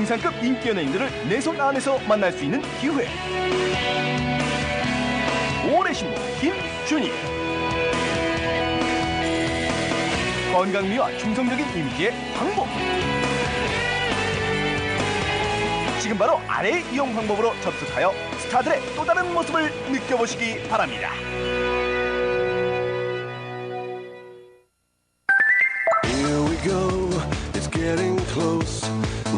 인상급 인기 연예인들을 내 손 안에서 만날 수 있는 기회. 올해 신부 김준희. 건강미와 중성적인 이미지의 황보. 지금 바로 아래의 이용 방법으로 접속하여 스타들의 또 다른 모습을 느껴보시기 바랍니다. Here we go, it's getting close.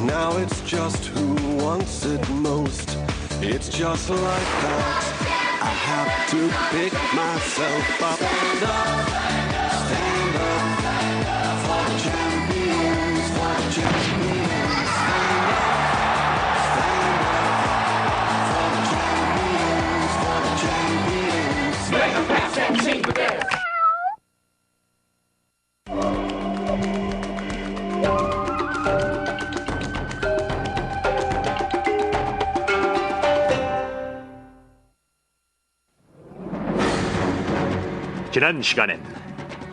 Now it's just who wants it most. It's just like that. I have to pick myself up. Stand up for the champions, for the champions. Stand up for the champions, for the champions. Make a pass and sing with them. 지난 시간엔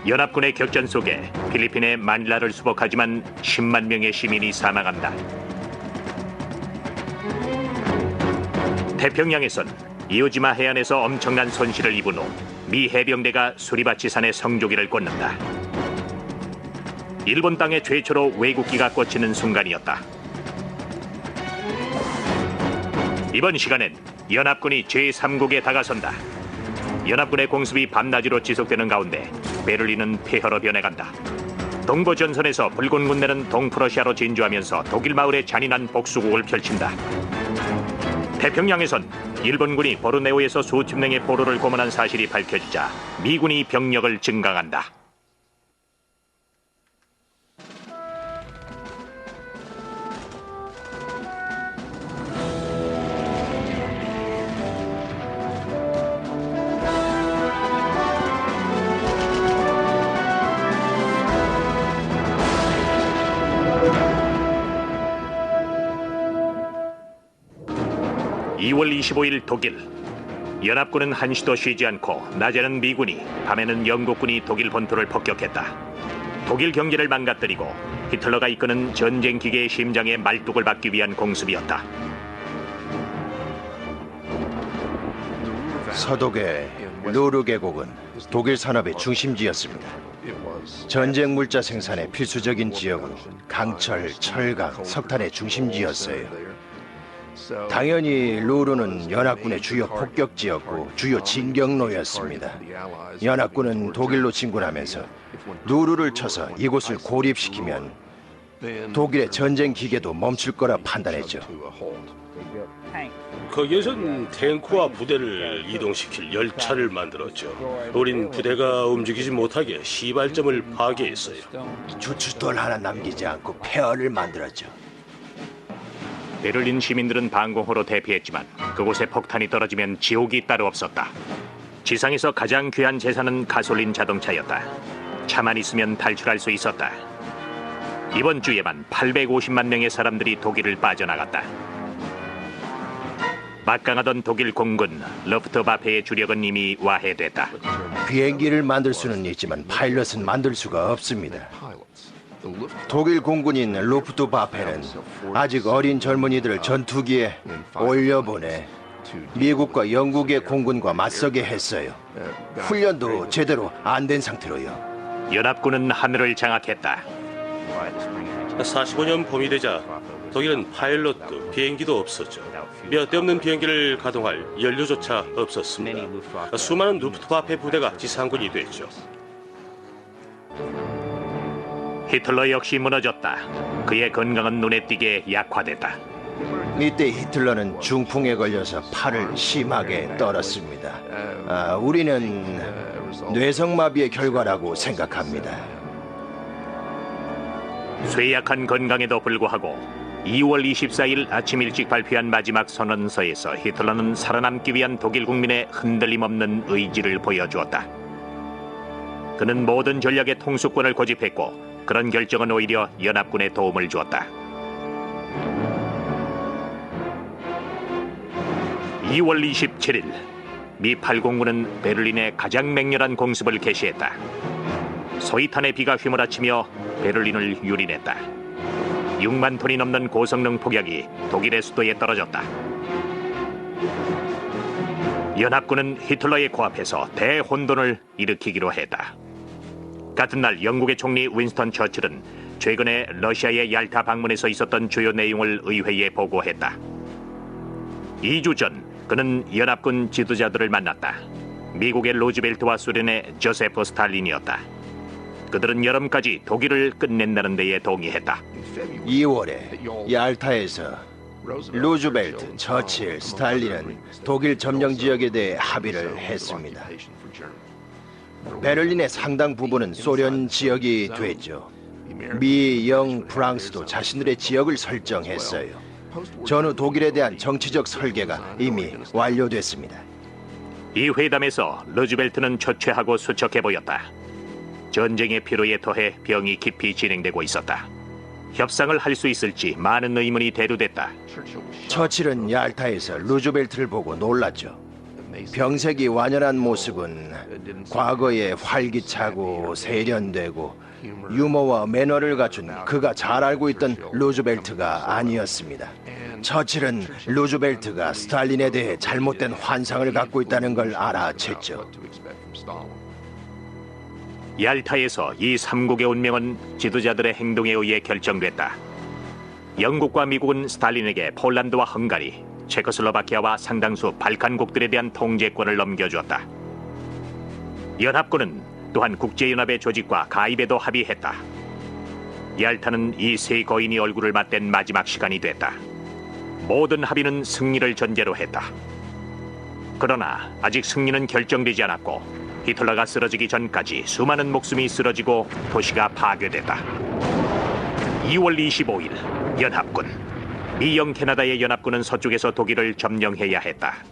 연합군의 격전 속에 필리핀의 마닐라를 수복하지만 10만 명의 시민이 사망한다. 태평양에선 이오지마 해안에서 엄청난 손실을 입은 후 미 해병대가 수리바치산에 성조기를 꽂는다. 일본 땅에 최초로 외국기가 꽂히는 순간이었다. 이번 시간엔 연합군이 제3국에 다가선다. 연합군의 공습이 밤낮으로 지속되는 가운데 베를린은 폐허로 변해간다. 동부전선에서 붉은 군대는 동프러시아로 진주하면서 독일 마을에 잔인한 복수국을 펼친다. 태평양에선 일본군이 보르네오에서 수천 명의 포로를 고문한 사실이 밝혀지자 미군이 병력을 증강한다. (2월 25일) 독일. 연합군은 한시도 쉬지 않고 낮에는 미군이, 밤에는 영국군이 독일 본토를 폭격했다. 독일 경제를 망가뜨리고 히틀러가 이끄는 전쟁 기계의 심장에 말뚝을 박기 위한 공습이었다. 서독의 루르 계곡은 독일 산업의 중심지였습니다. 전쟁 물자 생산의 필수적인 지역으로 강철, 철강, 석탄의 중심지였어요. 당연히 루르는 연합군의 주요 폭격지였고 주요 진격로였습니다. 연합군은 독일로 진군하면서 루르를 쳐서 이곳을 고립시키면 독일의 전쟁 기계도 멈출 거라 판단했죠. 거기에선 탱크와 부대를 이동시킬 열차를 만들었죠. 우린 부대가 움직이지 못하게 시발점을 파괴했어요. 주춧돌 하나 남기지 않고 폐허를 만들었죠. 베를린 시민들은 방공호로 대피했지만 그곳에 폭탄이 떨어지면 지옥이 따로 없었다. 지상에서 가장 귀한 재산은 가솔린 자동차였다. 차만 있으면 탈출할 수 있었다. 이번 주에만 850만 명의 사람들이 독일을 빠져나갔다. 막강하던 독일 공군 루프트와페의 주력은 이미 와해됐다. 비행기를 만들 수는 있지만 파일럿은 만들 수가 없습니다. 독일 공군인 루프트와페는 아직 어린 젊은이들을 전투기에 올려보내 미국과 영국의 공군과 맞서게 했어요. 훈련도 제대로 안 된 상태로요. 연합군은 하늘을 장악했다. 45년 봄이 되자 독일은 파일럿도 비행기도 없었죠. 몇 대 없는 비행기를 가동할 연료조차 없었습니다. 수많은 루프트와페 부대가 지상군이 됐죠. 히틀러 역시 무너졌다. 그의 건강은 눈에 띄게 약화됐다. 이때 히틀러는 중풍에 걸려서 팔을 심하게 떨었습니다. 우리는 뇌성마비의 결과라고 생각합니다. 쇠약한 건강에도 불구하고 2월 24일 아침 일찍 발표한 마지막 선언서에서 히틀러는 살아남기 위한 독일 국민의 흔들림 없는 의지를 보여주었다. 그는 모든 전략의 통수권을 고집했고 그런 결정은 오히려 연합군에 도움을 주었다. 2월 27일 미 8공군은 베를린에 가장 맹렬한 공습을 개시했다. 소위탄의 비가 휘몰아치며 베를린을 유린했다. 6만 톤이 넘는 고성능 폭약이 독일의 수도에 떨어졌다. 연합군은 히틀러에 코앞해서 대혼돈을 일으키기로 했다. 같은 날 영국의 총리 윈스턴 처칠은 최근에 러시아의 얄타 방문에서 있었던 주요 내용을 의회에 보고했다. 2주 전 그는 연합군 지도자들을 만났다. 미국의 루즈벨트와 소련의 조세프 스탈린이었다. 그들은 여름까지 독일을 끝낸다는 데에 동의했다. 2월에 얄타에서 루즈벨트, 처칠, 스탈린은 독일 점령 지역에 대해 합의를 했습니다. 베를린의 상당 부분은 소련 지역이 됐죠. 미, 영, 프랑스도 자신들의 지역을 설정했어요. 전후 독일에 대한 정치적 설계가 이미 완료됐습니다. 이 회담에서 루즈벨트는 초췌하고 수척해 보였다. 전쟁의 피로에 더해 병이 깊이 진행되고 있었다. 협상을 할 수 있을지 많은 의문이 대두됐다. 처칠은 얄타에서 루즈벨트를 보고 놀랐죠. 병색이 완연한 모습은 과거에 활기차고 세련되고 유머와 매너를 갖춘 그가 잘 알고 있던 루즈벨트가 아니었습니다. 처칠은 루즈벨트가 스탈린에 대해 잘못된 환상을 갖고 있다는 걸 알아챘죠. 얄타에서 이 3국의 운명은 지도자들의 행동에 의해 결정됐다. 영국과 미국은 스탈린에게 폴란드와 헝가리, 체코슬로바키아와 상당수 발칸국들에 대한 통제권을 넘겨주었다. 연합군은 또한 국제연합의 조직과 가입에도 합의했다. 얄타는 이 세 거인이 얼굴을 맞댄 마지막 시간이 됐다. 모든 합의는 승리를 전제로 했다. 그러나 아직 승리는 결정되지 않았고 히틀러가 쓰러지기 전까지 수많은 목숨이 쓰러지고 도시가 파괴됐다. 2월 25일 연합군, 미영 캐나다의 연합군은 서쪽에서 독일을 점령해야 했다.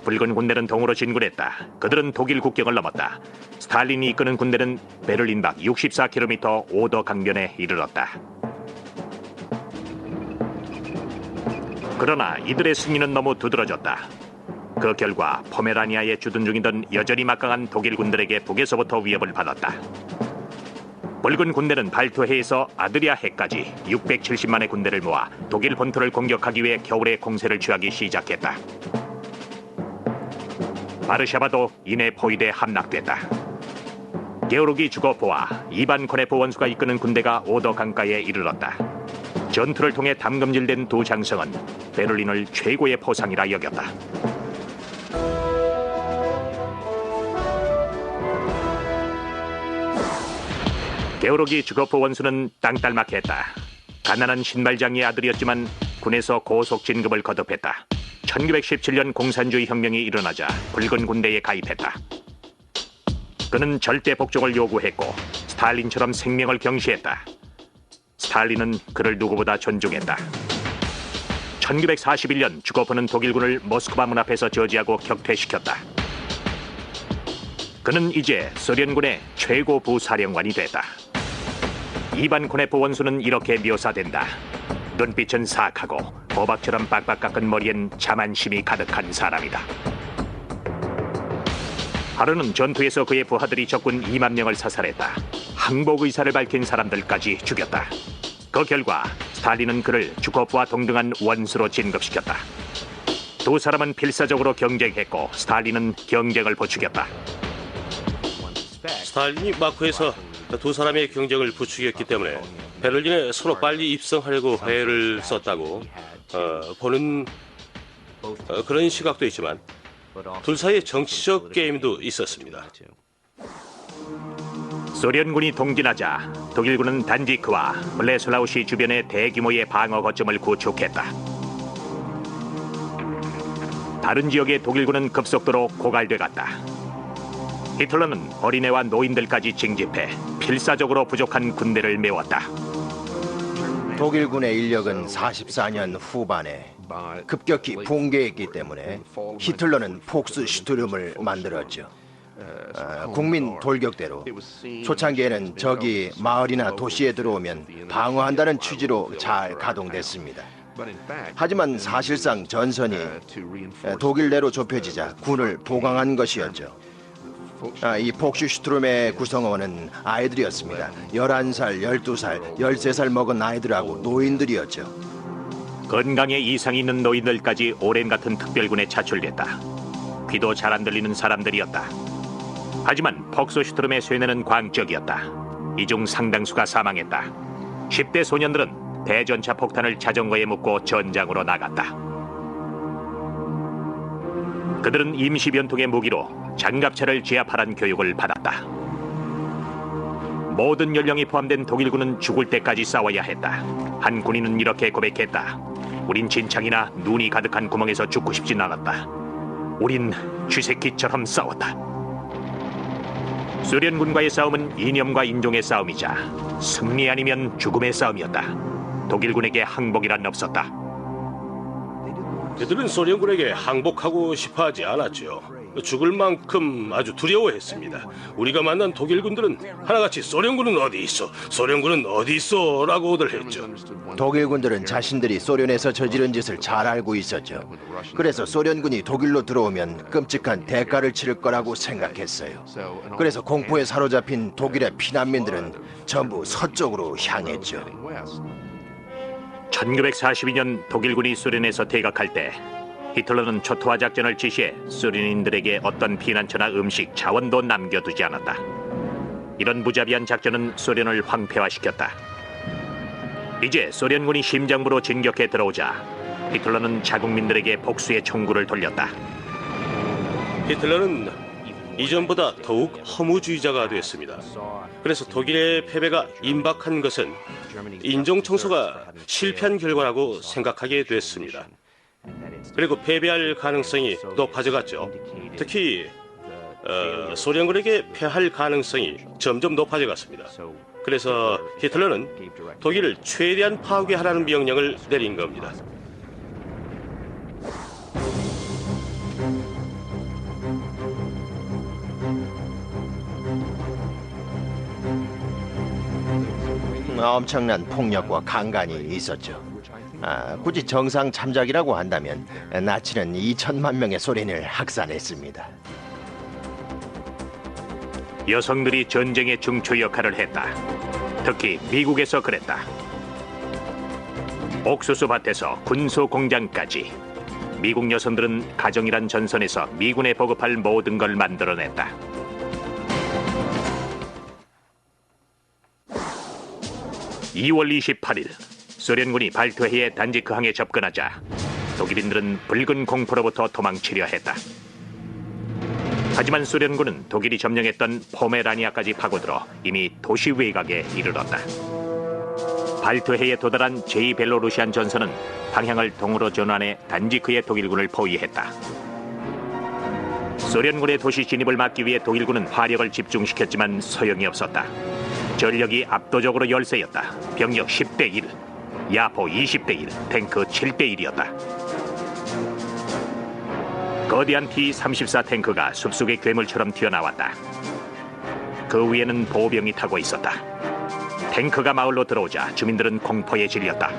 붉은 군대는 동으로 진군했다. 그들은 독일 국경을 넘었다. 스탈린이 이끄는 군대는 베를린 밖 64km 오더 강변에 이르렀다. 그러나 이들의 승리는 너무 두드러졌다. 그 결과 포메라니아에 주둔 중이던 여전히 막강한 독일 군들에게 북에서부터 위협을 받았다. 붉은 군대는 발토해에서 아드리아 해까지 670만의 군대를 모아 독일 본토를 공격하기 위해 겨울에 공세를 취하기 시작했다. 바르샤바도 이내 포위돼 함락됐다. 게오르기 주거포와 이반 코네포 원수가 이끄는 군대가 오더 강가에 이르렀다. 전투를 통해 담금질된 두 장성은 베를린을 최고의 포상이라 여겼다. 게오르기 주거포 원수는 땅딸막했다. 가난한 신발장이의 아들이었지만 군에서 고속 진급을 거듭했다. 1917년 공산주의 혁명이 일어나자 붉은 군대에 가입했다. 그는 절대 복종을 요구했고 스탈린처럼 생명을 경시했다. 스탈린은 그를 누구보다 존중했다. 1941년 주거포는 독일군을 모스크바 문 앞에서 저지하고 격퇴시켰다. 그는 이제 소련군의 최고 부사령관이 됐다. 이반 코네포 원수는 이렇게 묘사된다. 눈빛은 사악하고 호박처럼 빡빡 깎은 머리엔 자만심이 가득한 사람이다. 하루는 전투에서 그의 부하들이 적군 2만 명을 사살했다. 항복 의사를 밝힌 사람들까지 죽였다. 그 결과 스탈린은 그를 주거포와 동등한 원수로 진급시켰다. 두 사람은 필사적으로 경쟁했고 스탈린은 경쟁을 부추겼다. 스탈린이 마쿠에서 두 사람의 경쟁을 부추겼기 때문에 베를린에 서로 빨리 입성하려고 애를 썼다고 보는 그런 시각도 있지만 둘 사이에 정치적 게임도 있었습니다. 소련군이 동진하자 독일군은 단지크와 블레슬라우시 주변에 대규모의 방어 거점을 구축했다. 다른 지역의 독일군은 급속도로 고갈돼갔다. 히틀러는 어린애와 노인들까지 징집해 필사적으로 부족한 군대를 메웠다. 독일군의 인력은 44년 후반에 급격히 붕괴했기 때문에 히틀러는 폭스슈트름을 만들었죠. 국민 돌격대로 초창기에는 적이 마을이나 도시에 들어오면 방어한다는 취지로 잘 가동됐습니다. 하지만 사실상 전선이 독일 내로 좁혀지자 군을 보강한 것이었죠. 이 폭슈슈트룸의 구성원은 아이들이었습니다. 11살, 12살, 13살 먹은 아이들하고 노인들이었죠. 건강에 이상이 있는 노인들까지 오랜 같은 특별군에 차출됐다. 귀도 잘 안 들리는 사람들이었다. 하지만 폭소슈트룸의 쇠뇌는 광적이었다. 이 중 상당수가 사망했다. 10대 소년들은 대전차 폭탄을 자전거에 묶고 전장으로 나갔다. 그들은 임시변통의 무기로 장갑차를 제압하란 교육을 받았다. 모든 연령이 포함된 독일군은 죽을 때까지 싸워야 했다. 한 군인은 이렇게 고백했다. 우린 진창이나 눈이 가득한 구멍에서 죽고 싶진 않았다. 우린 쥐새끼처럼 싸웠다. 소련군과의 싸움은 이념과 인종의 싸움이자 승리 아니면 죽음의 싸움이었다. 독일군에게 항복이란 없었다. 그들은 소련군에게 항복하고 싶어하지 않았죠. 죽을 만큼 아주 두려워했습니다. 우리가 만난 독일군들은 하나같이 소련군은 어디 있어? 소련군은 어디 있어? 라고들 했죠. 독일군들은 자신들이 소련에서 저지른 짓을 잘 알고 있었죠. 그래서 소련군이 독일로 들어오면 끔찍한 대가를 치를 거라고 생각했어요. 그래서 공포에 사로잡힌 독일의 피난민들은 전부 서쪽으로 향했죠. 1942년 독일군이 소련에서 퇴각할 때 히틀러는 초토화 작전을 지시해 소련인들에게 어떤 피난처나 음식, 자원도 남겨두지 않았다. 이런 무자비한 작전은 소련을 황폐화시켰다. 이제 소련군이 심장부로 진격해 들어오자 히틀러는 자국민들에게 복수의 총구를 돌렸다. 히틀러는 이전보다 더욱 허무주의자가 됐습니다. 그래서 독일의 패배가 임박한 것은 인종청소가 실패한 결과라고 생각하게 됐습니다. 그리고 패배할 가능성이 높아져갔죠. 특히 소련군에게 패할 가능성이 점점 높아져갔습니다. 그래서 히틀러는 독일을 최대한 파괴하라는 명령을 내린 겁니다. 엄청난 폭력과 강간이 있었죠. 굳이 정상 참작이라고 한다면 나치는 2천만 명의 소련을 학살했습니다. 여성들이 전쟁의 중추 역할을 했다. 특히 미국에서 그랬다. 옥수수 밭에서 군소 공장까지 미국 여성들은 가정이란 전선에서 미군에 보급할 모든 걸 만들어냈다. 2월 28일 소련군이 발트해의 단지크항에 접근하자 독일인들은 붉은 공포로부터 도망치려 했다. 하지만 소련군은 독일이 점령했던 포메라니아까지 파고들어 이미 도시 외곽에 이르렀다. 발트해에 도달한 제2벨로루시안 전선은 방향을 동으로 전환해 단지크의 독일군을 포위했다. 소련군의 도시 진입을 막기 위해 독일군은 화력을 집중시켰지만 소용이 없었다. 전력이 압도적으로 열세였다. 병력 10대 1, 야포 20대 1, 탱크 7대 1이었다. 거대한 T-34 탱크가 숲속의 괴물처럼 튀어나왔다. 그 위에는 보병이 타고 있었다. 탱크가 마을로 들어오자 주민들은 공포에 질렸다.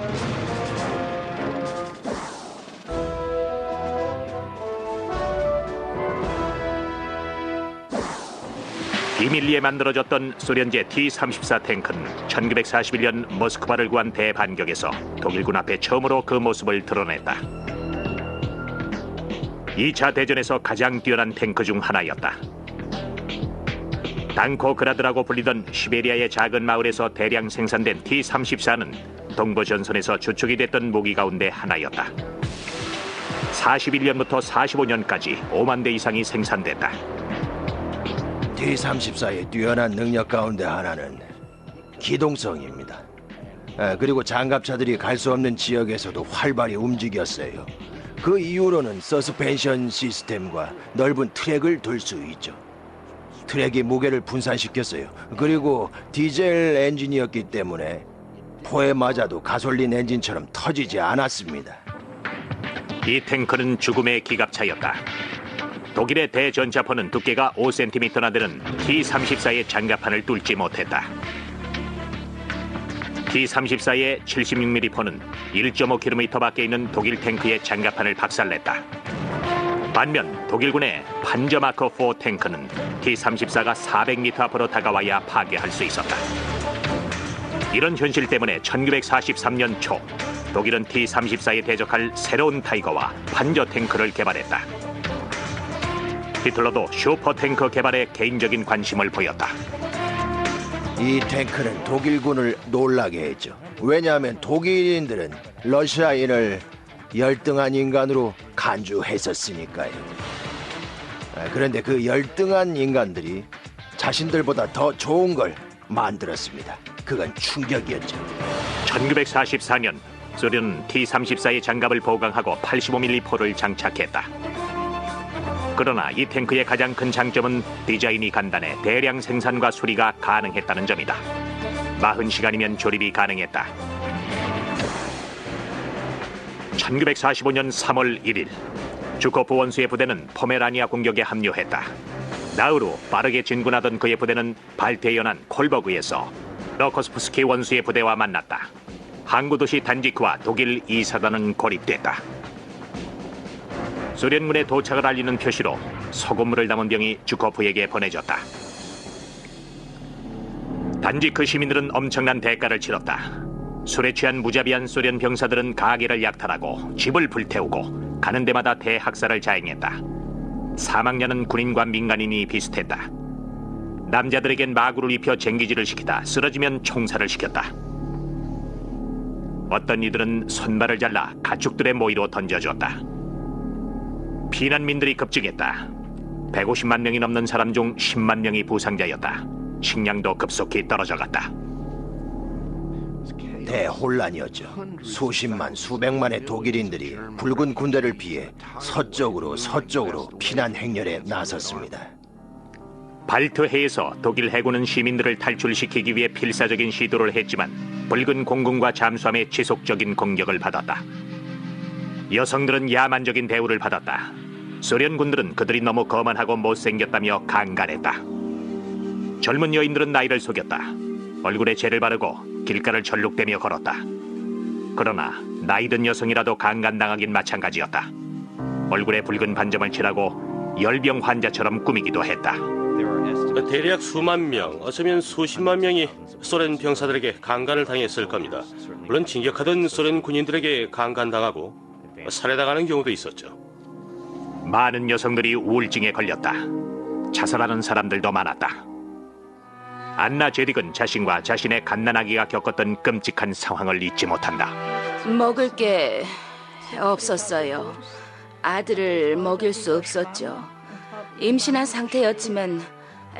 비밀리에 만들어졌던 소련제 T-34 탱크는 1941년 모스크바를 구한 대반격에서 독일군 앞에 처음으로 그 모습을 드러냈다. 2차 대전에서 가장 뛰어난 탱크 중 하나였다. 단코그라드라고 불리던 시베리아의 작은 마을에서 대량 생산된 T-34는 동부 전선에서 주축이 됐던 무기 가운데 하나였다. 41년부터 45년까지 5만 대 이상이 생산됐다. T-34의 뛰어난 능력 가운데 하나는 기동성입니다. 그리고 장갑차들이 갈 수 없는 지역에서도 활발히 움직였어요. 그 이후로는 서스펜션 시스템과 넓은 트랙을 둘 수 있죠. 트랙이 무게를 분산시켰어요. 그리고 디젤 엔진이었기 때문에 포에 맞아도 가솔린 엔진처럼 터지지 않았습니다. 이 탱크는 죽음의 기갑차였다. 독일의 대전차포는 두께가 5cm나 되는 T-34의 장갑판을 뚫지 못했다. T-34의 76mm 포는 1.5km 밖에 있는 독일 탱크의 장갑판을 박살냈다. 반면 독일군의 판저마크 4 탱크는 T-34가 400m 앞으로 다가와야 파괴할 수 있었다. 이런 현실 때문에 1943년 초 독일은 T-34에 대적할 새로운 타이거와 판저 탱크를 개발했다. 히틀러도 슈퍼 탱크 개발에 개인적인 관심을 보였다. 이 탱크는 독일군을 놀라게 했죠. 왜냐하면 독일인들은 러시아인을 열등한 인간으로 간주했었으니까요. 그런데 그 열등한 인간들이 자신들보다 더 좋은 걸 만들었습니다. 그건 충격이었죠. 1944년 소련은 T-34의 장갑을 보강하고 85mm 포를 장착했다. 그러나 이 탱크의 가장 큰 장점은 디자인이 간단해 대량 생산과 수리가 가능했다는 점이다. 40시간이면 조립이 가능했다. 1945년 3월 1일 주코프 원수의 부대는 포메라니아 공격에 합류했다. 나흘 후 빠르게 진군하던 그의 부대는 발트해 연안 콜버그에서 러커스프스키 원수의 부대와 만났다. 항구 도시 단지크와 독일 2사단은 고립됐다. 소련군의 도착을 알리는 표시로 소금물을 담은 병이 주코프에게 보내졌다. 단지크 시민들은 엄청난 대가를 치렀다. 술에 취한 무자비한 소련 병사들은 가게를 약탈하고 집을 불태우고 가는 데마다 대학살을 자행했다. 사망자는 군인과 민간인이 비슷했다. 남자들에겐 마구를 입혀 쟁기질을 시키다 쓰러지면 총살을 시켰다. 어떤 이들은 손발을 잘라 가축들의 모이로 던져주었다. 피난민들이 급증했다. 150만 명이 넘는 사람 중 10만 명이 부상자였다. 식량도 급속히 떨어져갔다. 대혼란이었죠. 수십만, 수백만의 독일인들이 붉은 군대를 피해 서쪽으로 피난 행렬에 나섰습니다. 발트해에서 독일 해군은 시민들을 탈출시키기 위해 필사적인 시도를 했지만 붉은 공군과 잠수함의 지속적인 공격을 받았다. 여성들은 야만적인 대우를 받았다. 소련 군들은 그들이 너무 거만하고 못생겼다며 강간했다. 젊은 여인들은 나이를 속였다. 얼굴에 젤을 바르고 길가를 절룩대며 걸었다. 그러나 나이든 여성이라도 강간당하긴 마찬가지였다. 얼굴에 붉은 반점을 칠하고 열병 환자처럼 꾸미기도 했다. 대략 수만 명, 어쩌면 수십만 명이 소련 병사들에게 강간을 당했을 겁니다. 물론 진격하던 소련 군인들에게 강간당하고 살해당하는 경우도 있었죠. 많은 여성들이 우울증에 걸렸다. 자살하는 사람들도 많았다. 안나 제딕은 자신과 자신의 갓난아기가 겪었던 끔찍한 상황을 잊지 못한다. 먹을 게 없었어요. 아들을 먹일 수 없었죠. 임신한 상태였지만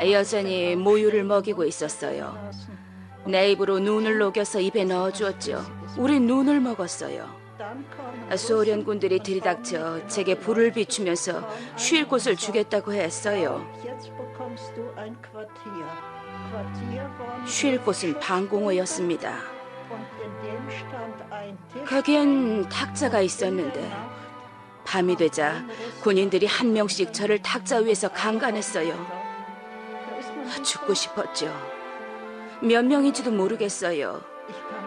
여전히 모유를 먹이고 있었어요. 내 입으로 눈을 녹여서 입에 넣어주었죠. 우린 눈을 먹었어요. 소련군들이 들이닥쳐 제게 불을 비추면서 쉴 곳을 주겠다고 했어요. 쉴 곳은 방공호였습니다. 거기엔 탁자가 있었는데 밤이 되자 군인들이 한 명씩 저를 탁자 위에서 강간했어요. 죽고 싶었죠. 몇 명인지도 모르겠어요.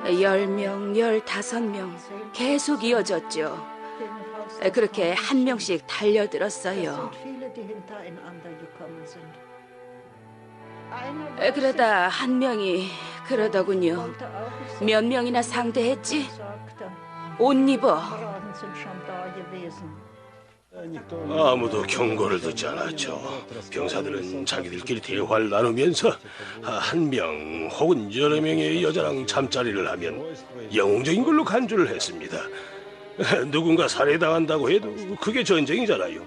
10명, 15명 계속 이어졌죠. 그렇게 한 명씩 달려들었어요. 그러다 한 명이 그러더군요. 몇 명이나 상대했지? 옷 입어. 아무도 경고를 듣지 않았죠. 병사들은 자기들끼리 대화를 나누면서 한 명 혹은 여러 명의 여자랑 잠자리를 하면 영웅적인 걸로 간주를 했습니다. 누군가 살해당한다고 해도 그게 전쟁이잖아요.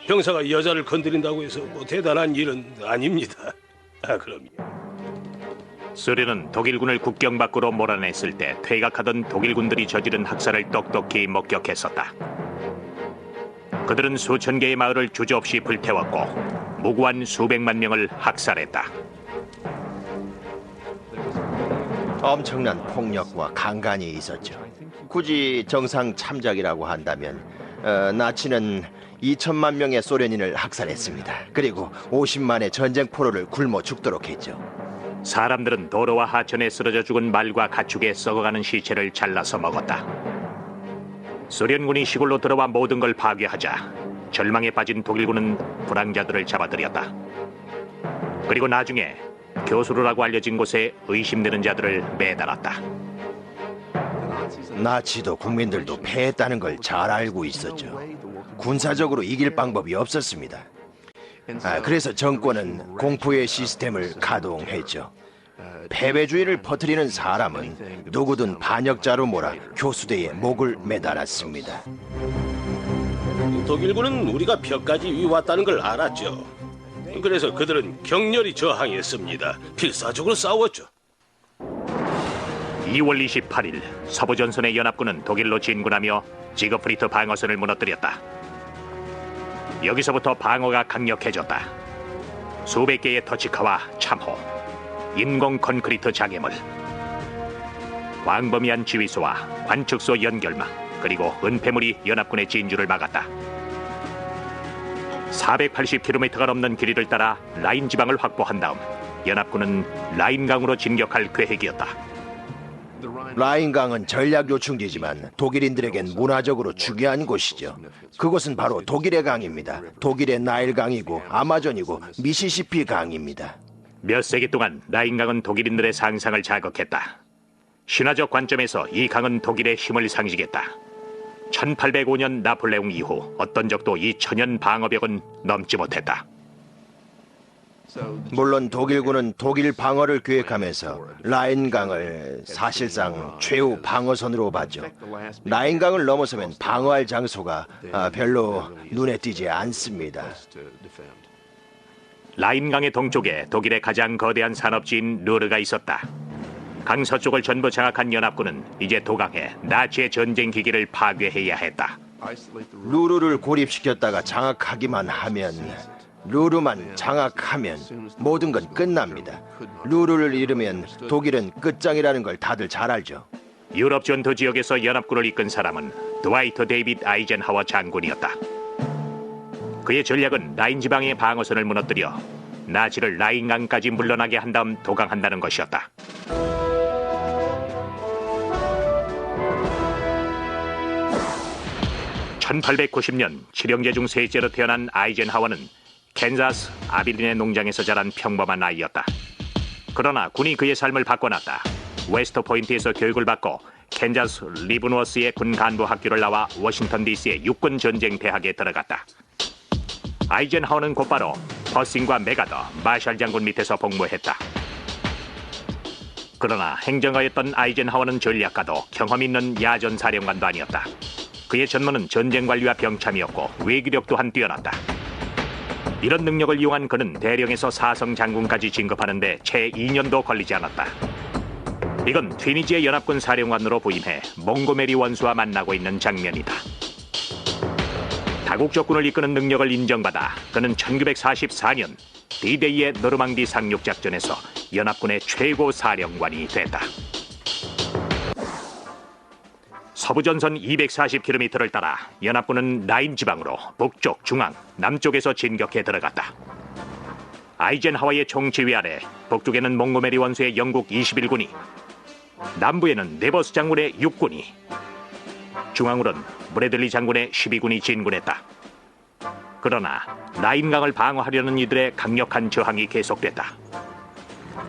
병사가 여자를 건드린다고 해서 뭐 대단한 일은 아닙니다. 그럼요. 소련은 독일군을 국경 밖으로 몰아냈을 때 퇴각하던 독일군들이 저지른 학살을 똑똑히 목격했었다. 그들은 수천 개의 마을을 주저없이 불태웠고 무고한 수백만 명을 학살했다. 엄청난 폭력과 강간이 있었죠. 굳이 정상 참작이라고 한다면 나치는 2천만 명의 소련인을 학살했습니다. 그리고 50만의 전쟁 포로를 굶어 죽도록 했죠. 사람들은 도로와 하천에 쓰러져 죽은 말과 가축의 썩어가는 시체를 잘라서 먹었다. 소련군이 시골로 들어와 모든 걸 파괴하자 절망에 빠진 독일군은 불황자들을 잡아들였다. 그리고 나중에 교수로라고 알려진 곳에 의심되는 자들을 매달았다. 나치도 국민들도 패했다는 걸 잘 알고 있었죠. 군사적으로 이길 방법이 없었습니다. 그래서 정권은 공포의 시스템을 가동했죠. 패배주의를 퍼뜨리는 사람은 누구든 반역자로 몰아 교수대에 목을 매달았습니다. 독일군은 우리가 벽까지 위왔다는 걸 알았죠. 그래서 그들은 격렬히 저항했습니다. 필사적으로 싸웠죠. 2월 28일 서부전선의 연합군은 독일로 진군하며 지거프리트 방어선을 무너뜨렸다. 여기서부터 방어가 강력해졌다. 수백 개의 터치카와 참호, 인공 콘크리트 장애물, 광범위한 지휘소와 관측소 연결망, 그리고 은폐물이 연합군의 진주를 막았다. 480km가 넘는 길이를 따라 라인 지방을 확보한 다음 연합군은 라인강으로 진격할 계획이었다. 라인강은 전략 요충지지만 독일인들에겐 문화적으로 중요한 곳이죠. 그곳은 바로 독일의 강입니다. 독일의 나일강이고 아마존이고 미시시피 강입니다. 몇 세기 동안 라인강은 독일인들의 상상을 자극했다. 신화적 관점에서 이 강은 독일의 힘을 상징했다. 1805년 나폴레옹 이후 어떤 적도 이 천연 방어벽은 넘지 못했다. 물론 독일군은 독일 방어를 계획하면서 라인강을 사실상 최후 방어선으로 봤죠. 라인강을 넘어서면 방어할 장소가 별로 눈에 띄지 않습니다. 라인강의 동쪽에 독일의 가장 거대한 산업지인 루르가 있었다. 강 서쪽을 전부 장악한 연합군은 이제 도강해 나치의 전쟁 기기를 파괴해야 했다. 루르를 고립시켰다가 장악하기만 하면, 루르만 장악하면 모든 건 끝납니다. 루르를 잃으면 독일은 끝장이라는 걸 다들 잘 알죠. 유럽 전투 지역에서 연합군을 이끈 사람은 드와이트 데이빗 아이젠하워 장군이었다. 그의 전략은 라인 지방의 방어선을 무너뜨려 나치를 라인강까지 물러나게 한 다음 도강한다는 것이었다. (1890년) 칠형제 중 셋째로 태어난 아이젠하워는 캔자스 아빌린의 농장에서 자란 평범한 아이였다. 그러나 군이 그의 삶을 바꿔놨다. 웨스트 포인트에서 교육을 받고 캔자스 리브노스의 군 간부 학교를 나와 워싱턴 DC의 육군 전쟁 대학에 들어갔다. 아이젠하워는 곧바로 버싱과 메가더, 마샬 장군 밑에서 복무했다. 그러나 행정가였던 아이젠하워는 전략가도 경험 있는 야전 사령관도 아니었다. 그의 전문은 전쟁 관리와 병참이었고 외교력 또한 뛰어났다. 이런 능력을 이용한 그는 대령에서 사성 장군까지 진급하는데 채 2년도 걸리지 않았다. 이건 튀니지의 연합군 사령관으로 부임해 몽고메리 원수와 만나고 있는 장면이다. 다국적군을 이끄는 능력을 인정받아 그는 1944년 D-Day의 노르망디 상륙작전에서 연합군의 최고 사령관이 됐다. 서부전선 240km를 따라 연합군은 라인 지방으로 북쪽, 중앙, 남쪽에서 진격해 들어갔다. 아이젠하워의 총지휘 아래 북쪽에는 몽고메리 원수의 영국 21군이, 남부에는 네버스 장군의 6군이, 중앙으로는 브래들리 장군의 12군이 진군했다. 그러나 라인강을 방어하려는 이들의 강력한 저항이 계속됐다.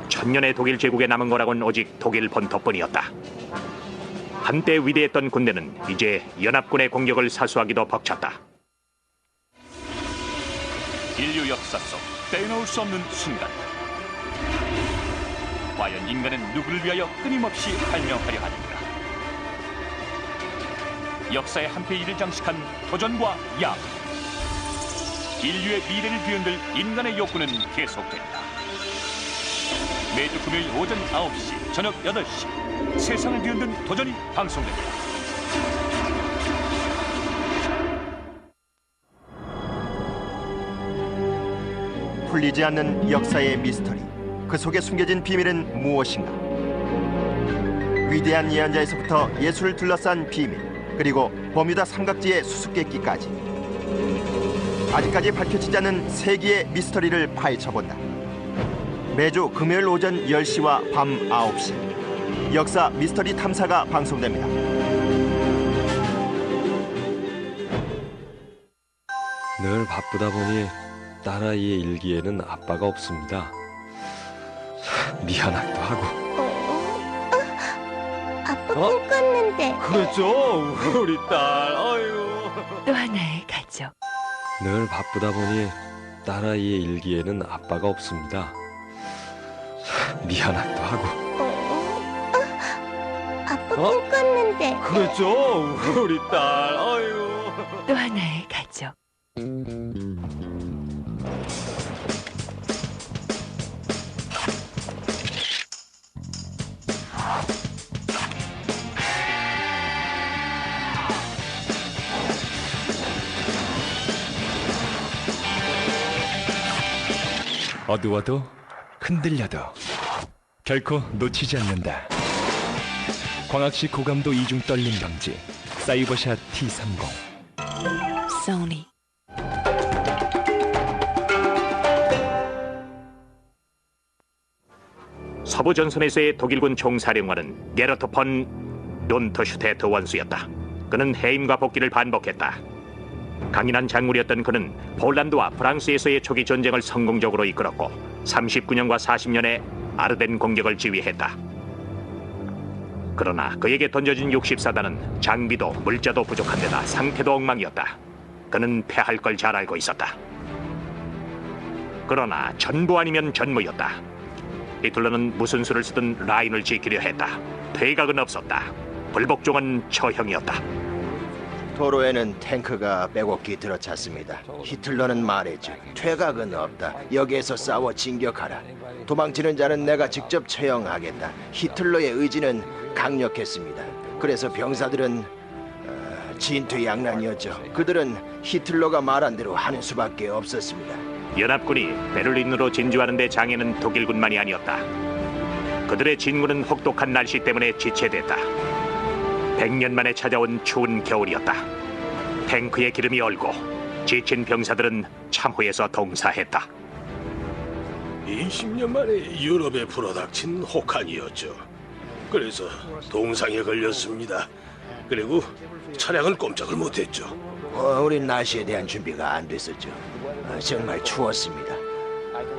천년의 독일 제국에 남은 거라곤 오직 독일 본토뿐이었다. 한때 위대했던 군대는 이제 연합군의 공격을 사수하기도 벅찼다. 인류 역사 속 빼놓을 수 없는 순간. 과연 인간은 누구를 위하여 끊임없이 발명하려 하는가? 역사의 한 페이지를 장식한 도전과 야망. 인류의 미래를 뒤흔들 인간의 욕구는 계속된다. 매주 금요일 오전 9시, 저녁 8시 세상을 뒤흔든 도전이 방송됩니다. 풀리지 않는 역사의 미스터리. 그 속에 숨겨진 비밀은 무엇인가? 위대한 예언자에서부터 예수를 둘러싼 비밀, 그리고 버뮤다 삼각지의 수수께끼까지 아직까지 밝혀지지 않은 세기의 미스터리를 파헤쳐본다. 매주 금요일 오전 10시와 밤 9시 역사 미스터리 탐사가 방송됩니다. 늘 바쁘다 보니 딸아이의 일기에는 아빠가 없습니다. 미안하기도 하고. 아빠 꿈 꿨는데. 그랬죠, 우리 딸. 아이고. 또 하나의 가족. 늘 바쁘다 보니 딸아이의 일기에는 아빠가 없습니다. 미안하기도 하고. 아빠 꿈 꿨는데. 그랬죠, 우리 딸. 아이고. 또 하나의 가족. 어두워도 흔들려도 결코 놓치지 않는다. 광학시 고감도 이중 떨림 방지 사이버샷 T30. 소니. 서부 전선에서의 독일군 총사령관은 게르트 폰 론터슈테트 원수였다. 그는 해임과 복귀를 반복했다. 강인한 장군이었던 그는 폴란드와 프랑스에서의 초기 전쟁을 성공적으로 이끌었고 39년과 40년에 아르덴 공격을 지휘했다. 그러나 그에게 던져진 64단은 장비도 물자도 부족한 데다 상태도 엉망이었다. 그는 패할 걸 잘 알고 있었다. 그러나 전부 아니면 전무였다. 히틀러는 무슨 수를 쓰든 라인을 지키려 했다. 퇴각은 없었다. 불복종은 처형이었다. 도로에는 탱크가 빼곡히 들어찼습니다. 히틀러는 말했죠. 퇴각은 없다. 여기에서 싸워 진격하라. 도망치는 자는 내가 직접 처형하겠다. 히틀러의 의지는 강력했습니다. 그래서 병사들은 진퇴양난이었죠. 그들은 히틀러가 말한 대로 하는 수밖에 없었습니다. 연합군이 베를린으로 진주하는 데 장애는 독일군만이 아니었다. 그들의 진군은 혹독한 날씨 때문에 지체됐다. 100년 만에 찾아온 추운 겨울이었다. 탱크의 기름이 얼고 지친 병사들은 참호에서 동사했다. 20년 만에 유럽에 불어닥친 혹한이었죠. 그래서 동상에 걸렸습니다. 그리고 차량은 꼼짝을 못했죠. 우린 날씨에 대한 준비가 안 됐었죠. 정말 추웠습니다.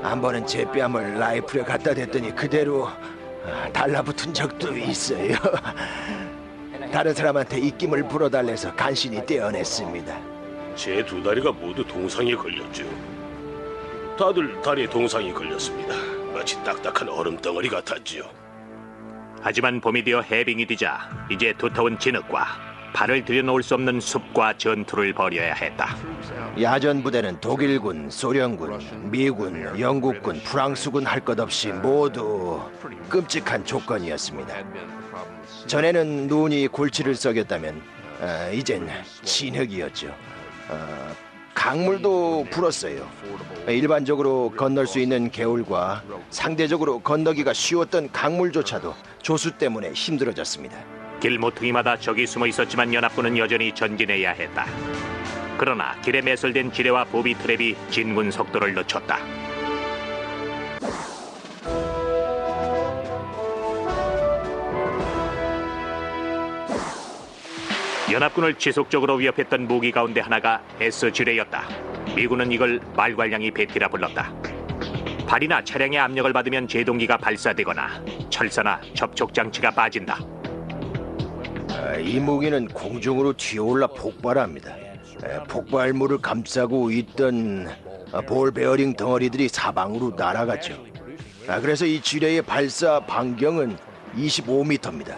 한 번은 제 뺨을 라이플에 갖다 댔더니 그대로 달라붙은 적도 있어요. 다른 사람한테 입김을 불어달래서 간신히 떼어냈습니다. 제 두 다리가 모두 동상에 걸렸죠. 다들 다리에 동상이 걸렸습니다. 마치 딱딱한 얼음 덩어리 같았지요. 하지만 봄이 되어 해빙이 되자 이제 두터운 진흙과 발을 들여놓을 수 없는 숲과 전투를 벌여야 했다. 야전 부대는 독일군, 소련군, 미군, 영국군, 프랑스군 할 것 없이 모두 끔찍한 조건이었습니다. 전에는 눈이 골치를 썩였다면 이젠 진흙이었죠. 강물도 불었어요. 일반적으로 건널 수 있는 개울과 상대적으로 건너기가 쉬웠던 강물조차도 조수 때문에 힘들어졌습니다. 길 모퉁이마다 적이 숨어 있었지만 연합군은 여전히 전진해야 했다. 그러나 길에 매설된 지뢰와 보비 트랩이 진군 속도를 늦췄다. 연합군을 지속적으로 위협했던 무기 가운데 하나가 S지뢰였다. 미군은 이걸 말괄량이 베티라 불렀다. 발이나 차량의 압력을 받으면 제동기가 발사되거나 철사나 접촉 장치가 빠진다. 이 무기는 공중으로 튀어올라 폭발합니다. 폭발물을 감싸고 있던 볼 베어링 덩어리들이 사방으로 날아갔죠. 그래서 이 지뢰의 발사 반경은 25m입니다.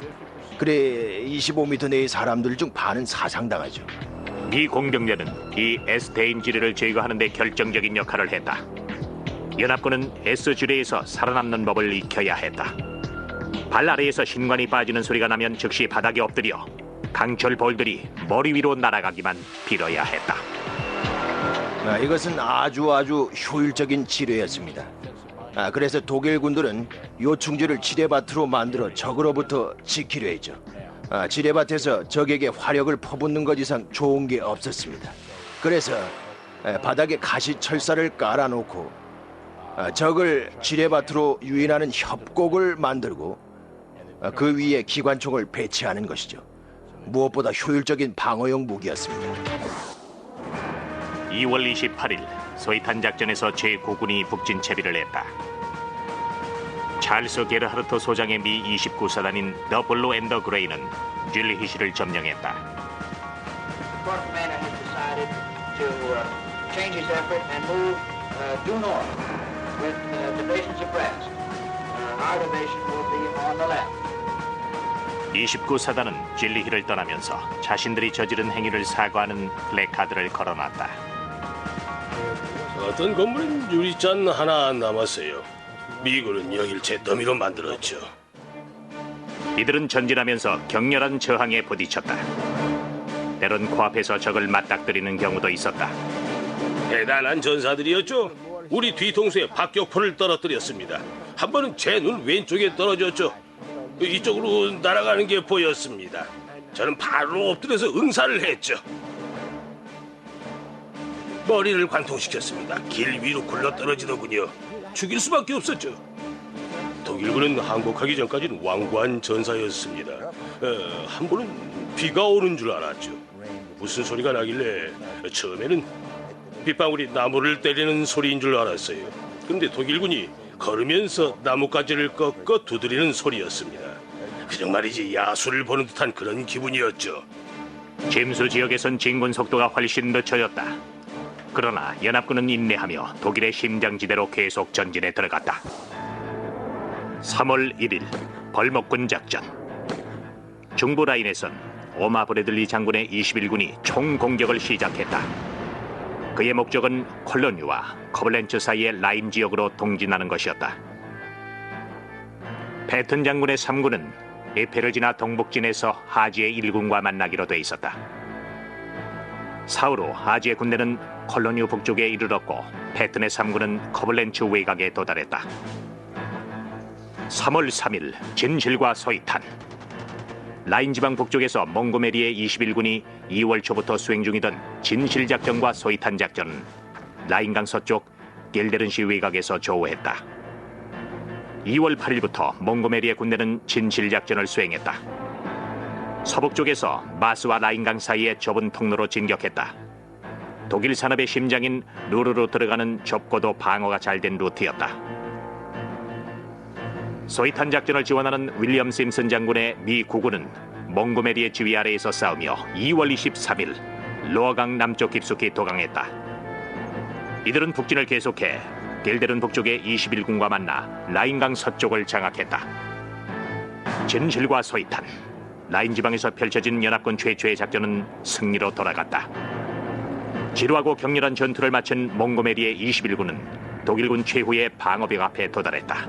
그래 25m 내의 사람들 중 반은 사상당하죠. 미 공병대는 이 S대임 지뢰를 제거하는 데 결정적인 역할을 했다. 연합군은 S지뢰에서 살아남는 법을 익혀야 했다. 발 아래에서 신관이 빠지는 소리가 나면 즉시 바닥에 엎드려 강철 볼들이 머리 위로 날아가기만 빌어야 했다. 이것은 아주 효율적인 지뢰였습니다. 그래서 독일 군들은 요충지를 지뢰밭으로 만들어 적으로부터 지키려 했죠. 지뢰밭에서 적에게 화력을 퍼붓는 것 이상 좋은 게 없었습니다. 그래서 바닥에 가시철사를 깔아놓고 적을 지뢰밭으로 유인하는 협곡을 만들고 그 위에 기관총을 배치하는 것이죠. 무엇보다 효율적인 방어용 무기였습니다. 2월 28일 소이탄 작전에서 제9군이 북진 채비를 했다. 찰스 게르하르트 소장의 미 29사단인 더 블루 앤 더 그레이는 줄리히시를 점령했다. 이 29사단은 줄리히를 떠나면서 자신들이 저지른 행위를 사과하는 플래카드를 걸어놨다. 어떤 건물은 유리잔 하나 남았어요. 미군은 여길 잿더미로 만들었죠. 이들은 전진하면서 격렬한 저항에 부딪혔다. 때론 코앞에서 적을 맞닥뜨리는 경우도 있었다. 대단한 전사들이었죠. 우리 뒤통수에 박격포를 떨어뜨렸습니다. 한 번은 제 눈 왼쪽에 떨어졌죠. 이쪽으로 날아가는 게 보였습니다. 저는 바로 엎드려서 응사를 했죠. 머리를 관통시켰습니다. 길 위로 굴러떨어지더군요. 죽일 수밖에 없었죠. 독일군은 항복하기 전까지는 완고한 전사였습니다. 한 번은 비가 오는 줄 알았죠. 무슨 소리가 나길래 처음에는 빗방울이 나무를 때리는 소리인 줄 알았어요. 그런데 독일군이 걸으면서 나뭇가지를 꺾어 두드리는 소리였습니다. 그냥 말이지 야수를 보는 듯한 그런 기분이었죠. 짐수 지역에선 진군 속도가 훨씬 늦춰졌다. 그러나 연합군은 인내하며 독일의 심장지대로 계속 전진에 들어갔다. 3월 1일 벌목군 작전. 중부 라인에선 오마 브래들리 장군의 21군이 총공격을 시작했다. 그의 목적은 콜로뉴와 커블렌츠 사이의 라인 지역으로 동진하는 것이었다. 패튼 장군의 3군은 에페를 지나 동북진에서 하지의 1군과 만나기로 돼 있었다. 사후로 하지의 군대는 콜로뉴 북쪽에 이르렀고 패튼의 3군은 커블렌츠 외곽에 도달했다. 3월 3일 진실과 소이탄. 라인 지방 북쪽에서 몽고메리의 21군이 2월 초부터 수행 중이던 진실 작전과 소이탄 작전은 라인강 서쪽 길데른시 외곽에서 조우했다. 2월 8일부터 몽고메리의 군대는 진실 작전을 수행했다. 서북쪽에서 마스와 라인강 사이의 좁은 통로로 진격했다. 독일 산업의 심장인 루르로 들어가는 좁고도 방어가 잘 된 루트였다. 소이탄 작전을 지원하는 윌리엄 심슨 장군의 미 9군은 몽고메리의 지휘 아래에서 싸우며 2월 23일 로어강 남쪽 깊숙이 도강했다. 이들은 북진을 계속해 길데른 북쪽의 21군과 만나 라인강 서쪽을 장악했다. 진실과 소이탄, 라인 지방에서 펼쳐진 연합군 최초의 작전은 승리로 돌아갔다. 지루하고 격렬한 전투를 마친 몽고메리의 21군은 독일군 최후의 방어벽 앞에 도달했다.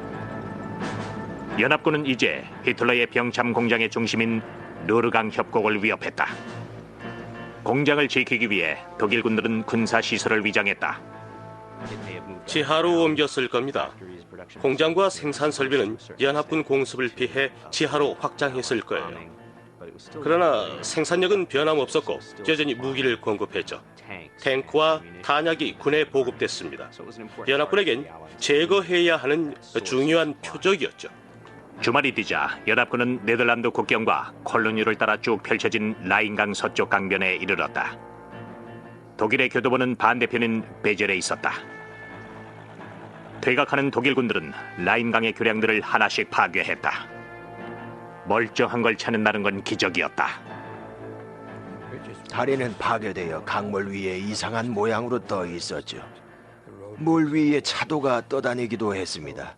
연합군은 이제 히틀러의 병참 공장의 중심인 루르강 협곡을 위협했다. 공장을 지키기 위해 독일군들은 군사시설을 위장했다. 지하로 옮겼을 겁니다. 공장과 생산 설비는 연합군 공습을 피해 지하로 확장했을 거예요. 그러나 생산력은 변함없었고 여전히 무기를 공급했죠. 탱크와 탄약이 군에 보급됐습니다. 연합군에겐 제거해야 하는 중요한 표적이었죠. 주말이 뒤자 연합군은 네덜란드 국경과 콜로뉴를 따라 쭉 펼쳐진 라인강 서쪽 강변에 이르렀다. 독일의 교도부는 반대편인 베젤에 있었다. 퇴각하는 독일군들은 라인강의 교량들을 하나씩 파괴했다. 멀쩡한 걸 찾는다는 건 기적이었다. 다리는 파괴되어 강물 위에 이상한 모양으로 떠 있었죠. 물 위에 차도가 떠다니기도 했습니다.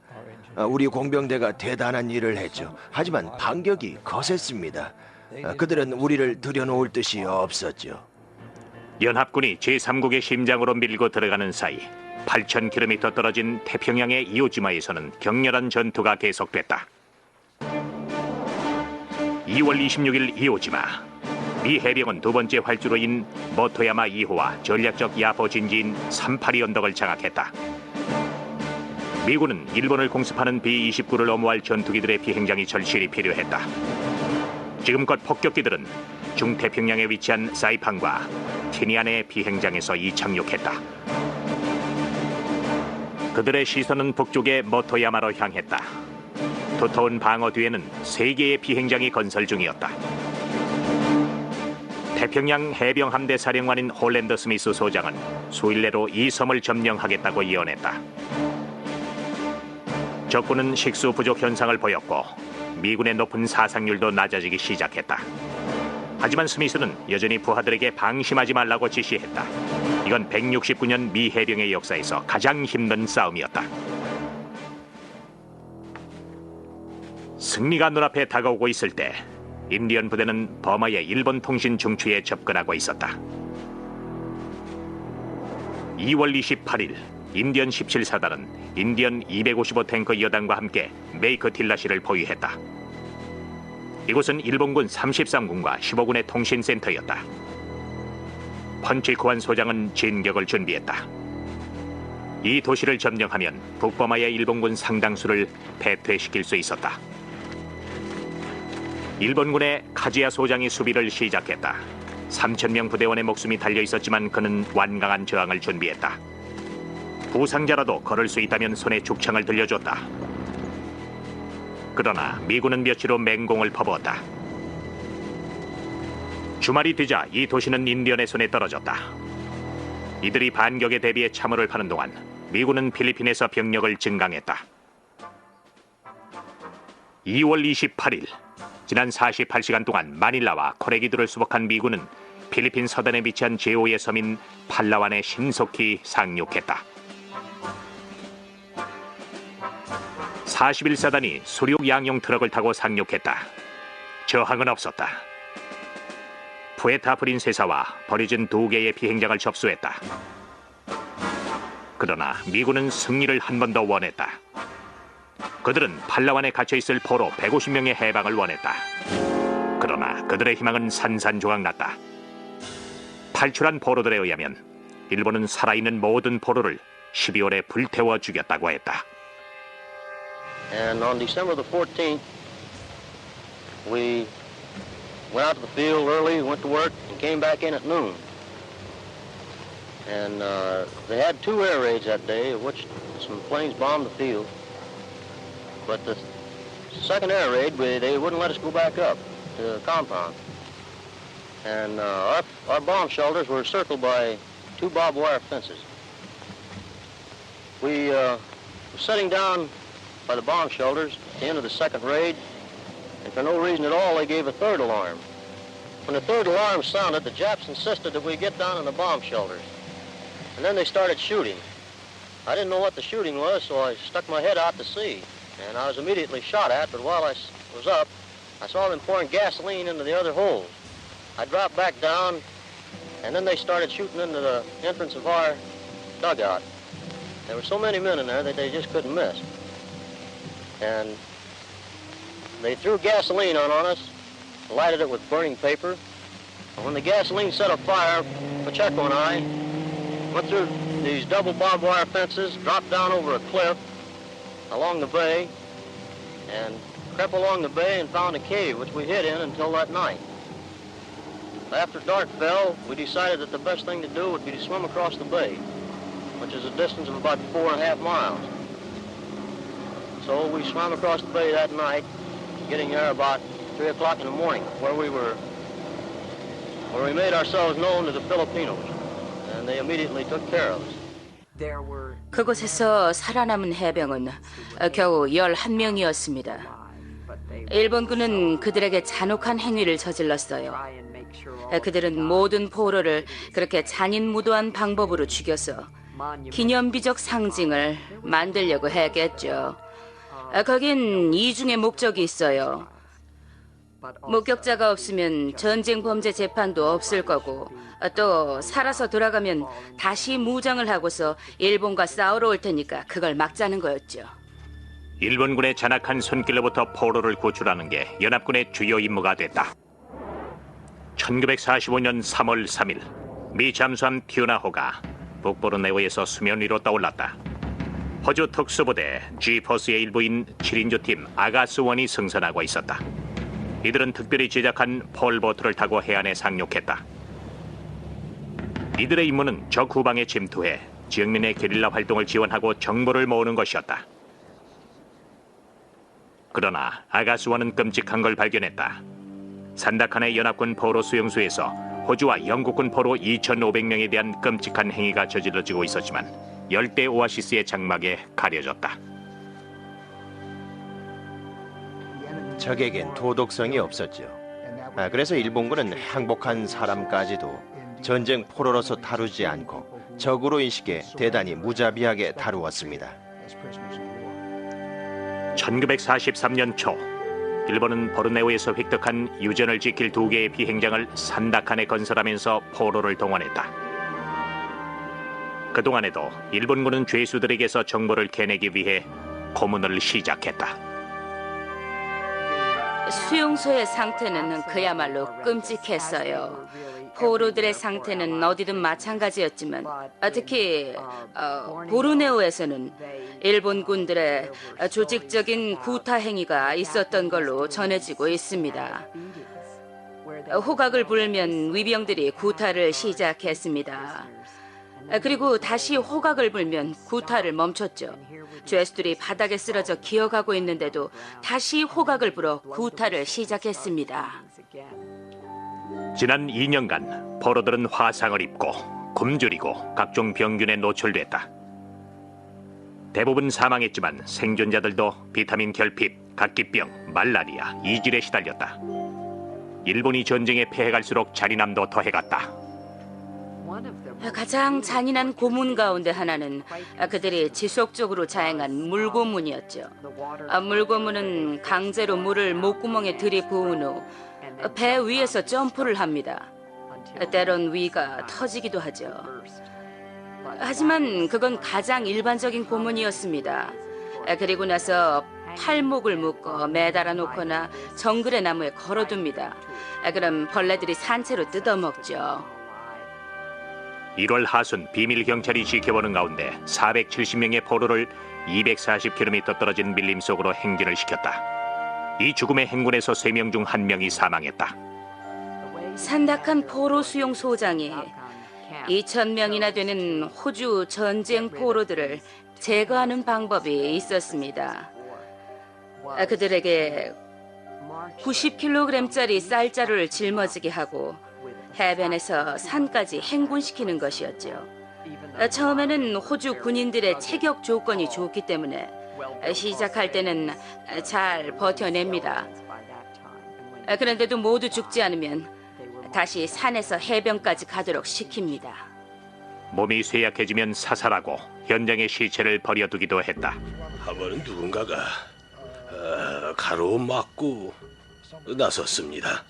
우리 공병대가 대단한 일을 했죠. 하지만 반격이 거셌습니다. 그들은 우리를 들여놓을 뜻이 없었죠. 연합군이 제3국의 심장으로 밀고 들어가는 사이 8,000km 떨어진 태평양의 이오지마에서는 격렬한 전투가 계속됐다. 2월 26일 이오지마, 미 해병은 두 번째 활주로인 모토야마 2호와 전략적 야포 진지인 382 언덕을 장악했다. 미군은 일본을 공습하는 B-29를 엄호할 전투기들의 비행장이 절실히 필요했다. 지금껏 폭격기들은 중태평양에 위치한 사이판과 티니안의 비행장에서 이착륙했다. 그들의 시선은 북쪽의 모토야마로 향했다. 두터운 방어 뒤에는 3개의 비행장이 건설 중이었다. 태평양 해병 함대 사령관인 홀랜더 스미스 소장은 수일 내로 이 섬을 점령하겠다고 예언했다. 적군은 식수 부족 현상을 보였고 미군의 높은 사상률도 낮아지기 시작했다. 하지만 스미스는 여전히 부하들에게 방심하지 말라고 지시했다. 이건 169년 미 해병의 역사에서 가장 힘든 싸움이었다. 승리가 눈앞에 다가오고 있을 때 인디언 부대는 버마의 일본 통신 중추에 접근하고 있었다. 2월 28일 인디언 17사단은 인디언 255 탱크 여단과 함께 메이크 딜라시를 포위했다. 이곳은 일본군 33군과 15군의 통신센터였다. 펀치쿠안 소장은 진격을 준비했다. 이 도시를 점령하면 북버마의 일본군 상당수를 패퇴시킬 수 있었다. 일본군의 카지야 소장이 수비를 시작했다. 3,000명 부대원의 목숨이 달려 있었지만 그는 완강한 저항을 준비했다. 부상자라도 걸을 수 있다면 손에 죽창을 들려줬다. 그러나 미군은 며칠 후 맹공을 퍼부었다. 주말이 되자 이 도시는 인디언의 손에 떨어졌다. 이들이 반격에 대비해 참호를 파는 동안 미군은 필리핀에서 병력을 증강했다. 2월 28일 지난 48시간 동안 마닐라와 코레기도를 수복한 미군은 필리핀 서단에 위치한 제5의 섬인 팔라완에 신속히 상륙했다. 41사단이 수륙 양용 트럭을 타고 상륙했다. 저항은 없었다. 푸에타 프린세사와 버려진 2개의 비행장을 접수했다. 그러나 미군은 승리를 한 번 더 원했다. 그들은 팔라완에 갇혀있을 포로 150명의 해방을 원했다. 그러나 그들의 희망은 산산조각났다. 탈출한 포로들에 의하면 일본은 살아있는 모든 포로를 12월에 불태워 죽였다고 했다. And on December the 14th, we went out to the field early, went to work, and came back in at noon. And they had 2 air raids that day, of which some planes bombed the field. But the second air raid, they wouldn't let us go back up to the compound. And our bomb shelters were circled by 2 barbed wire fences. We were sitting down by the bomb shelters at the end of the second raid, and for no reason at all, they gave a 3rd alarm. When the 3rd alarm sounded, the Japs insisted that we get down in the bomb shelters. And then they started shooting. I didn't know what the shooting was, so I stuck my head out to see. And I was immediately shot at, but while I was up, I saw them pouring gasoline into the other holes. I dropped back down, and then they started shooting into the entrance of our dugout. There were so many men in there that they just couldn't miss. And they threw gasoline on us, lighted it with burning paper. And when the gasoline set afire, Pacheco and I went through these double barbed wire fences, dropped down over a cliff along the bay, and crept along the bay and found a cave, which we hid in until that night. After dark fell, we decided that the best thing to do would be to swim across the bay, which is a distance of about 4.5 miles. So we swam across the bay that night, getting there about 3 o'clock in the morning, where we made ourselves known to the Filipinos, and they immediately took care of us. 그곳에서 살아남은 해병은 겨우 11명이었습니다. 일본군은 그들에게 잔혹한 행위를 저질렀어요. 그들은 모든 포로를 그렇게 잔인무도한 방법으로 죽여서 기념비적 상징을 만들려고 했겠죠. 거긴 이중의 목적이 있어요. 목격자가 없으면 전쟁 범죄 재판도 없을 거고, 또 살아서 돌아가면 다시 무장을 하고서 일본과 싸우러 올 테니까 그걸 막자는 거였죠. 일본군의 잔악한 손길로부터 포로를 구출하는 게 연합군의 주요 임무가 됐다. 1945년 3월 3일 미 잠수함 튜나호가 북보르네오에서 수면 위로 떠올랐다. 호주 특수부대 G포스의 일부인 7인조팀 아가스원이 승선하고 있었다. 이들은 특별히 제작한 폴보트를 타고 해안에 상륙했다. 이들의 임무는 적 후방에 침투해 지역민의 게릴라 활동을 지원하고 정보를 모으는 것이었다. 그러나 아가스원은 끔찍한 걸 발견했다. 산다칸의 연합군 포로 수용소에서 호주와 영국군 포로 2,500명에 대한 끔찍한 행위가 저질러지고 있었지만 열대 오아시스의 장막에 가려졌다. 적에겐 도덕성이 없었죠. 그래서 일본군은 항복한 사람까지도 전쟁 포로로서 다루지 않고 적으로 인식해 대단히 무자비하게 다루었습니다. 1943년 초 일본은 보르네오에서 획득한 유전을 지킬 2개의 비행장을 산다칸에 건설하면서 포로를 동원했다. 그동안에도 일본군은 죄수들에게서 정보를 캐내기 위해 고문을 시작했다. 수용소의 상태는 그야말로 끔찍했어요. 포로들의 상태는 어디든 마찬가지였지만 특히 보르네오에서는 일본군들의 조직적인 구타 행위가 있었던 걸로 전해지고 있습니다. 호각을 불면 위병들이 구타를 시작했습니다. 그리고 다시 호각을 불면 구타를 멈췄죠. 죄수들이 바닥에 쓰러져 기어가고 있는데도 다시 호각을 불어 구타를 시작했습니다. 지난 2년간 포로들은 화상을 입고 굶주리고 각종 병균에 노출됐다. 대부분 사망했지만 생존자들도 비타민 결핍, 각기병, 말라리아, 이질에 시달렸다. 일본이 전쟁에 패해갈수록 잔인함도 더해갔다. 가장 잔인한 고문 가운데 하나는 그들이 지속적으로 자행한 물고문이었죠. 물고문은 강제로 물을 목구멍에 들이부은 후 배 위에서 점프를 합니다. 때론 위가 터지기도 하죠. 하지만 그건 가장 일반적인 고문이었습니다. 그리고 나서 팔목을 묶어 매달아 놓거나 정글의 나무에 걸어둡니다. 그럼 벌레들이 산채로 뜯어먹죠. 1월 하순 비밀 경찰이 지켜보는 가운데 470명의 포로를 240km 떨어진 밀림 속으로 행진을 시켰다. 이 죽음의 행군에서 3명 중 1명이 사망했다. 산다칸 포로 수용소장이 2,000명이나 되는 호주 전쟁 포로들을 제거하는 방법이 있었습니다. 그들에게 90kg짜리 쌀자루를 짊어지게 하고 해변에서 산까지 행군시키는 것이었죠. 처음에는 호주 군인들의 체격 조건이 좋기 때문에 시작할 때는 잘 버텨냅니다. 그런데도 모두 죽지 않으면 다시 산에서 해변까지 가도록 시킵니다. 몸이 쇠약해지면 사살하고 현장에 시체를 버려두기도 했다. 한번은 누군가가 가로막고 나섰습니다.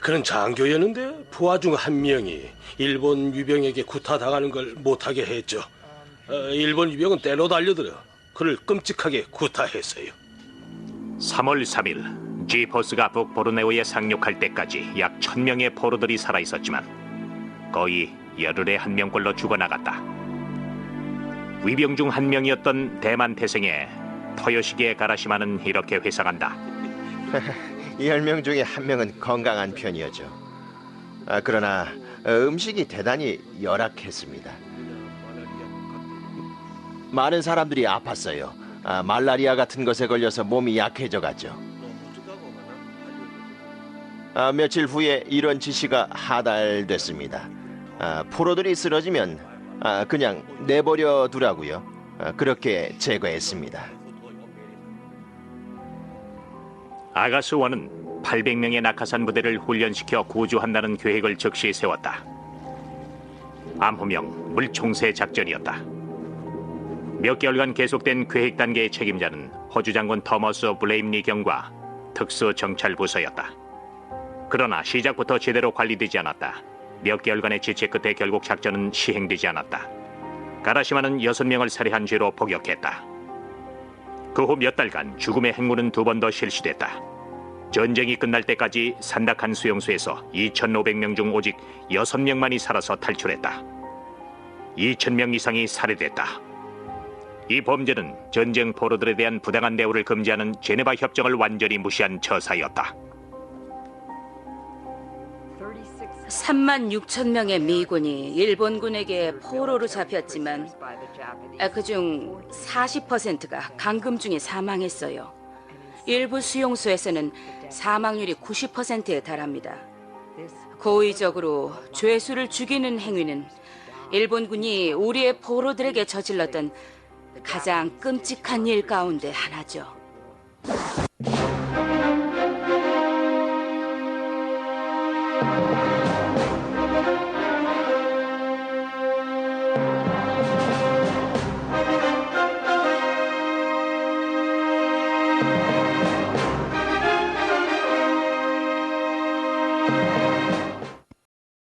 그는 장교였는데 부하 중 1명이 일본 유병에게 구타당하는 걸 못하게 했죠. 일본 유병은 때로 달려들어 그를 끔찍하게 구타했어요. 3월 3일 G포스가 북보르네오에 상륙할 때까지 약 1,000명의 포로들이 살아있었지만 거의 열흘에 1명꼴로 죽어나갔다. 위병 중 1명이었던 대만 태생의 토요시게 가라시마는 이렇게 회상한다. 10명 중에 1명은 건강한 편이었죠. 그러나 음식이 대단히 열악했습니다. 많은 사람들이 아팠어요. 말라리아 같은 것에 걸려서 몸이 약해져 갔죠. 며칠 후에 이런 지시가 하달됐습니다. 포로들이 쓰러지면 그냥 내버려 두라고요. 그렇게 제거했습니다. 아가스원은 800명의 낙하산 부대를 훈련시켜 구조한다는 계획을 즉시 세웠다. 암호명 물총새 작전이었다. 몇 개월간 계속된 계획 단계의 책임자는 호주 장군 토머스 블레임리 경과 특수정찰부서였다. 그러나 시작부터 제대로 관리되지 않았다. 몇 개월간의 지체 끝에 결국 작전은 시행되지 않았다. 가라시마는 6명을 살해한 죄로 복역했다. 그 후 몇 달간 죽음의 행군은 2번 더 실시됐다. 전쟁이 끝날 때까지 산다칸 수용소에서 2,500명 중 오직 6명만이 살아서 탈출했다. 2,000명 이상이 살해됐다. 이 범죄는 전쟁 포로들에 대한 부당한 대우를 금지하는 제네바 협정을 완전히 무시한 처사였다. 36,000명의 미군이 일본군에게 포로로 잡혔지만 그중 40%가 감금 중에 사망했어요. 일부 수용소에서는 사망률이 90%에 달합니다. 고의적으로 죄수를 죽이는 행위는 일본군이 우리의 포로들에게 저질렀던 가장 끔찍한 일 가운데 하나죠.